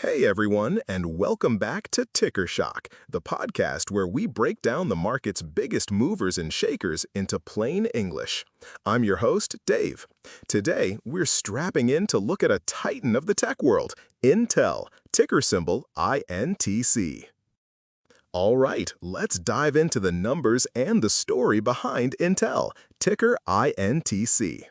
Hey everyone, and welcome back to Ticker Shock, the podcast where we break down the market's biggest movers and shakers into plain English. I'm your host, Dave. Today, we're strapping in to look at a titan of the tech world, Intel, ticker symbol INTC. All right, let's dive into the numbers and the story behind Intel, ticker INTC.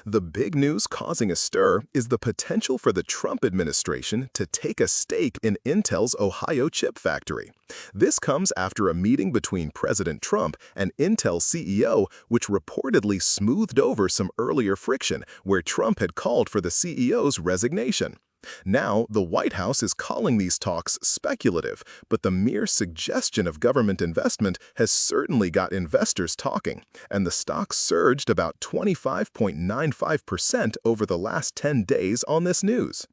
The big news causing a stir is the potential for the Trump administration to take a stake in Intel's Ohio chip factory. This comes after a meeting between President Trump and Intel CEO, which reportedly smoothed over some earlier friction where Trump had called for the CEO's resignation. Now, the White House is calling these talks speculative, but the mere suggestion of government investment has certainly got investors talking, and the stock surged about 25.95% over the last 10 days on this news.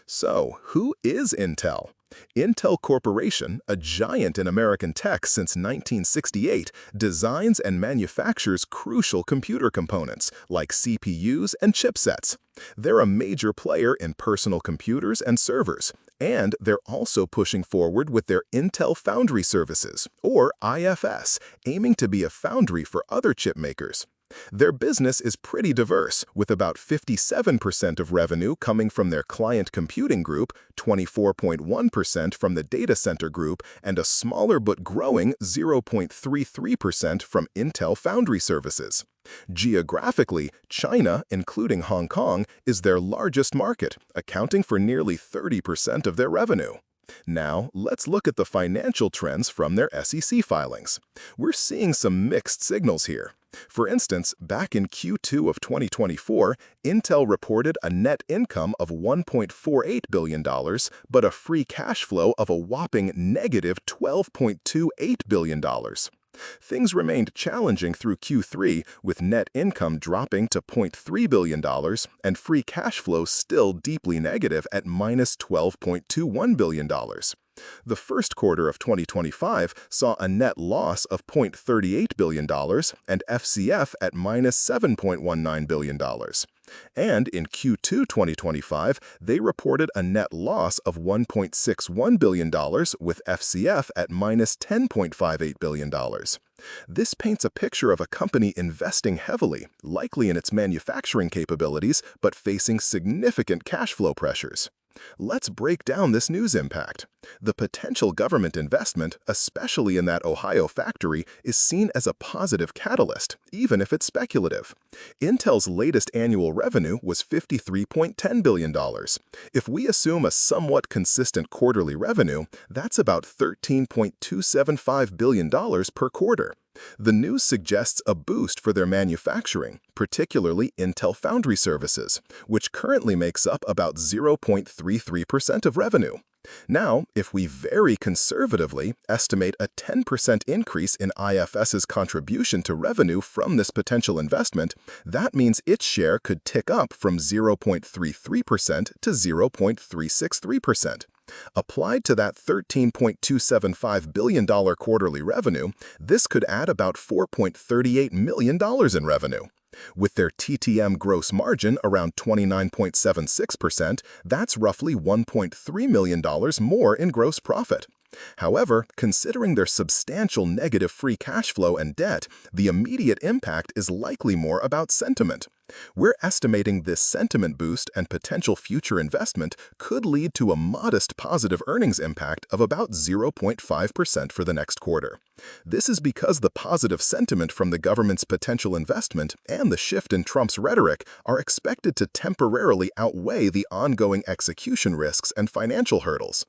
So, who is Intel? Intel Corporation, a giant in American tech since 1968, designs and manufactures crucial computer components like CPUs and chipsets. They're a major player in personal computers and servers, and they're also pushing forward with their Intel Foundry Services, or IFS, aiming to be a foundry for other chip makers. Their business is pretty diverse, with about 57% of revenue coming from their client computing group, 24.1% from the data center group, and a smaller but growing 0.33% from Intel Foundry Services. Geographically, China, including Hong Kong, is their largest market, accounting for nearly 30% of their revenue. Now, let's look at the financial trends from their SEC filings. We're seeing some mixed signals here. For instance, back in Q2 of 2024, Intel reported a net income of $1.48 billion, but a free cash flow of a whopping negative $12.28 billion. Things remained challenging through Q3, with net income dropping to $0.3 billion and free cash flow still deeply negative at minus $12.21 billion. The first quarter of 2025 saw a net loss of $0.38 billion and FCF at minus $7.19 billion. And in Q2 2025, they reported a net loss of $1.61 billion with FCF at minus $10.58 billion. This paints a picture of a company investing heavily, likely in its manufacturing capabilities, but facing significant cash flow pressures. Let's break down this news impact. The potential government investment, especially in that Ohio factory, is seen as a positive catalyst, even if it's speculative. Intel's latest annual revenue was $53.10 billion. If we assume a somewhat consistent quarterly revenue, that's about $13.275 billion per quarter. The news suggests a boost for their manufacturing, particularly Intel Foundry Services, which currently makes up about 0.33% of revenue. Now, if we very conservatively estimate a 10% increase in IFS's contribution to revenue from this potential investment, that means its share could tick up from 0.33% to 0.363%. Applied to that $13.275 billion quarterly revenue, this could add about $4.38 million in revenue. With their TTM gross margin around 29.76%, that's roughly $1.3 million more in gross profit. However, considering their substantial negative free cash flow and debt, the immediate impact is likely more about sentiment. We're estimating this sentiment boost and potential future investment could lead to a modest positive earnings impact of about 0.5% for the next quarter. This is because the positive sentiment from the government's potential investment and the shift in Trump's rhetoric are expected to temporarily outweigh the ongoing execution risks and financial hurdles.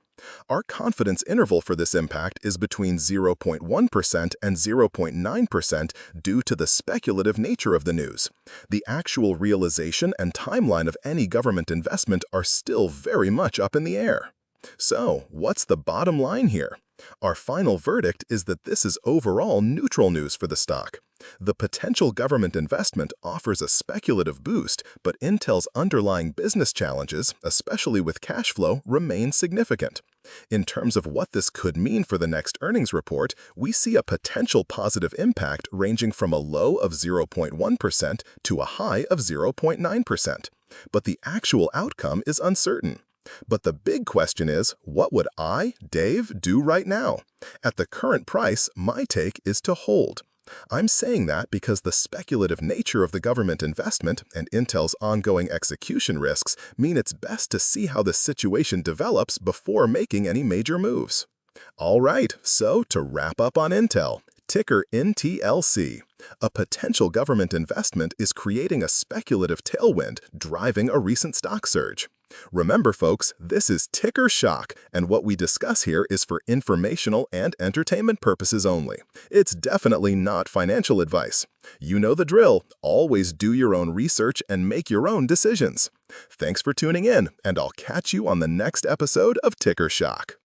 Our confidence interval for this impact is between 0.1% and 0.9% due to the speculative nature of the news. The actual realization and timeline of any government investment are still very much up in the air. So, what's the bottom line here? Our final verdict is that this is overall neutral news for the stock. The potential government investment offers a speculative boost, but Intel's underlying business challenges, especially with cash flow, remain significant. In terms of what this could mean for the next earnings report, we see a potential positive impact ranging from a low of 0.1% to a high of 0.9%. But the actual outcome is uncertain. But the big question is, what would I, Dave, do right now? At the current price, my take is to hold. I'm saying that because the speculative nature of the government investment and Intel's ongoing execution risks mean it's best to see how the situation develops before making any major moves. All right, so to wrap up on Intel, ticker INTLC. A potential government investment is creating a speculative tailwind, driving a recent stock surge. Remember, folks, this is ticker shock, and what we discuss here is for informational and entertainment purposes only. It's definitely not financial advice. You know the drill. Always do your own research and make your own decisions. Thanks for tuning in, and I'll catch you on the next episode of Ticker Shock.